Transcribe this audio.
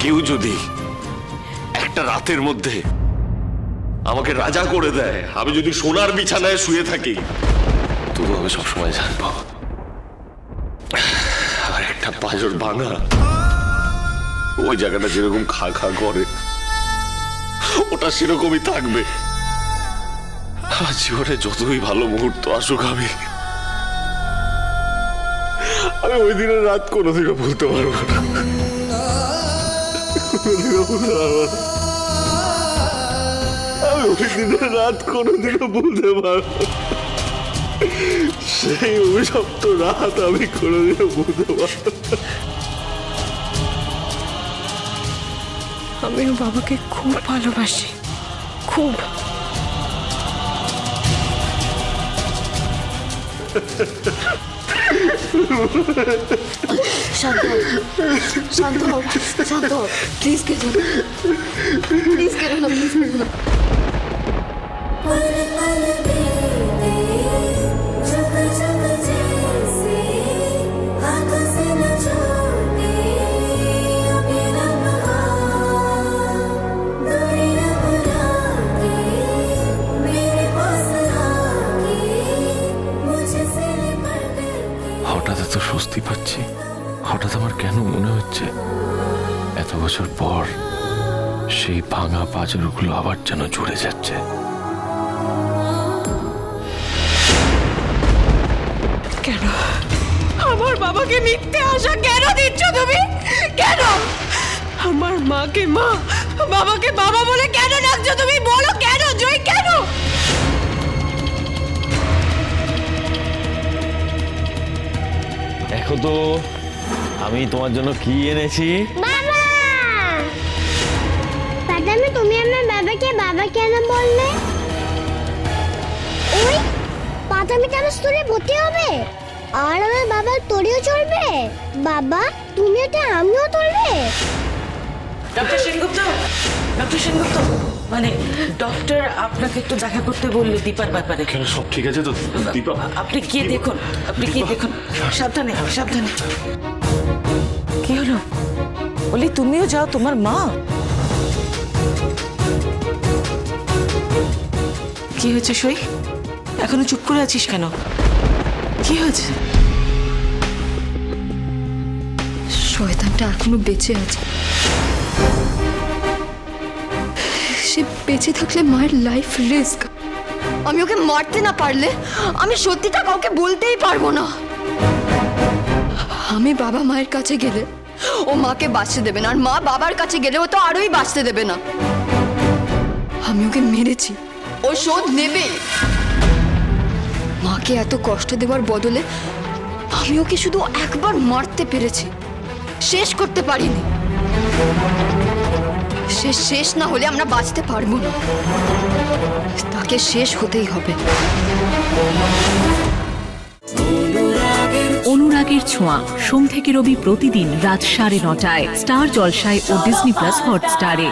কেউ যদি একটা রাতের মধ্যে আমাকে রাজা করে দেয়, আমি যদি সোনার বিছানায় শুয়ে থাকি, তবু আমি সবসময় জানবো আর একটা পাঁজর ভাঙা ওই জায়গাটা যেরকম খা খা করে ওটা সেরকমই থাকবে। জীবনে যতই ভালো মুহূর্ত আসুক, আমি ওই দিনের রাত কোনোদিনও ভুলতে পারবো না। আমি ওই দিনের রাত কোনোদিনও ভুলতে পারবো, সেই অভিশপ্ত রাত আমি কোনোদিনও ভুলতে পারবো। আমিও বাবাকে খুব ভালোবাসি, খুব। শান্ত হও, শান্ত হও, শান্ত হও, প্লিজ কেঁদো না, প্লিজ কেঁদো না, প্লিজ কেঁদো না। হঠাৎ এত স্বস্তি পাচ্ছি, হঠাৎ আমার কেন মনে হচ্ছে এত বছর পর সেই ভাঙা পাঁজরগুলো আবার যেন জুড়ে যাচ্ছে। কেন আমার বাবাকে মিথ্যে আশা কেন দিচ্ছ তুমি? কেন আমার মাকে মা, বাবাকে বাবা বলে কেন ডাকছো তুমি? বলো কেন জয়, কেন? দেখো তো আমি তোমার জন্য কি এনেছি। বাবা! পাদামি, তুমি আমার বাবাকে বাবা কেন বললে? ওই পাদামিটা আমার স্টোরে ভর্তি হবে আর আমার বাবার তোরেও চলবে। বাবা তুমিও তো, আমিও তুলবে। ডক্টর সেনগুপ্ত, ডক্টর সেনগুপ্ত, মানে ডক্টর আপনাকে একটু দেখা করতে বললো দীপার ব্যাপারে। কেন, সব ঠিক আছে তো দীপা? আপনি গিয়ে দেখুন, আপনি গিয়ে দেখুন। সাবধানে, সাবধানে। কি হলো? বলি তুমিও যাও, তোমার মা। কি হয়েছে সই? এখনো চুপ করে আছিস কেন? কি হয়েছে? শয়তানটা এখনো বেঁচে আছে। সে বেঁচে থাকলে মায়ের লাইফ রিস্ক। আমি ওকে মারতে না পারলে আমি সত্যিটা কাউকে বলতেই পারবো না। আমি বাবা মায়ের কাছে গেলে ও মাকে বাঁচতে দেবে না, আর মা বাবার কাছে গেলে ও তো আরোই বাঁচতে দেবে না। আমি ওকে মেরেছি, ও শোধ নেবে। মাকে এত কষ্ট দেওয়ার বদলে আমি ওকে শুধু একবার মারতে পেরেছি, শেষ করতে পারিনি। সে শেষ না হলে আমরা বাঁচতে পারবো না, তাকে শেষ হতেই হবে। অনুরাগের ছোঁয়া, সোম থেকে রবি প্রতিদিন রাত 9:30টায় স্টার জলসায় ও ডিজনি প্লাস হটস্টারে।